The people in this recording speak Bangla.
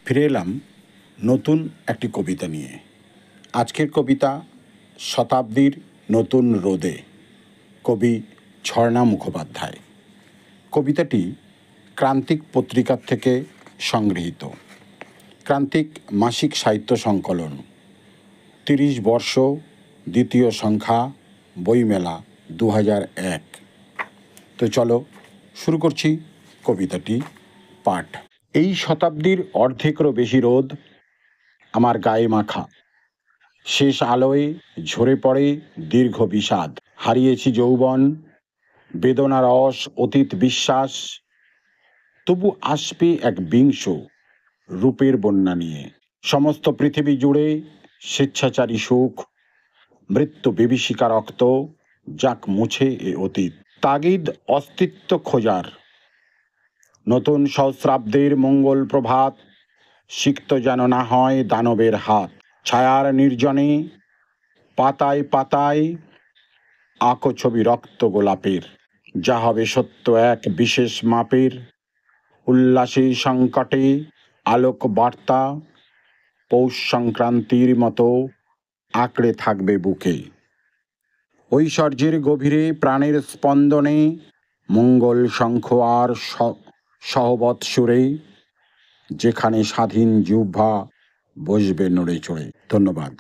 ফিরে এলাম নতুন একটি কবিতা নিয়ে। আজকের কবিতা শতাব্দীর নতুন রোদে, কবি ঝর্ণা মুখোপাধ্যায়। কবিতাটি ক্রান্তিক পত্রিকার থেকে সংগৃহীত। ক্রান্তিক মাসিক সাহিত্য সংকলন, 30 বর্ষ, দ্বিতীয় সংখ্যা, বইমেলা 2001। তো চলো শুরু করছি কবিতাটি পাঠ। এই শতাব্দীর অর্ধেকেরও বেশি রোদ আমার গায়ে মাখা, শেষ আলোয় ঝরে পড়ে দীর্ঘ বিষাদ। হারিয়েছি যৌবন, বেদনা রস, অতীত বিশ্বাস, তবু আসবে এক বিংশ রূপের বন্যা নিয়ে। সমস্ত পৃথিবী জুড়ে স্বেচ্ছাচারী সুখ, মৃত্যু বিভীষিকা রক্ত, যাক মুছে এ অতীত। তাগিদ অস্তিত্ব খোঁজার, নতুন সহস্রাব্দের মঙ্গল প্রভাত, সিক্ত যেন না হয় দানবের হাত। ছায়ার নির্জনে পাতায় পাতায় আঁকো ছবি রক্ত গোলাপের, যা হবে সত্য এক বিশেষ মাপের। উল্লাসে সংকটে আলোক বার্তা, পৌষ সংক্রান্তির মতো আঁকড়ে থাকবে বুকে। ঐশ্বর্যের গভীরে প্রাণের স্পন্দনে মঙ্গল শঙ্খ আর সহবৎ সুরে, যেখানে স্বাধীন জিহ্বা বসবে নড়ে চড়ে। ধন্যবাদ।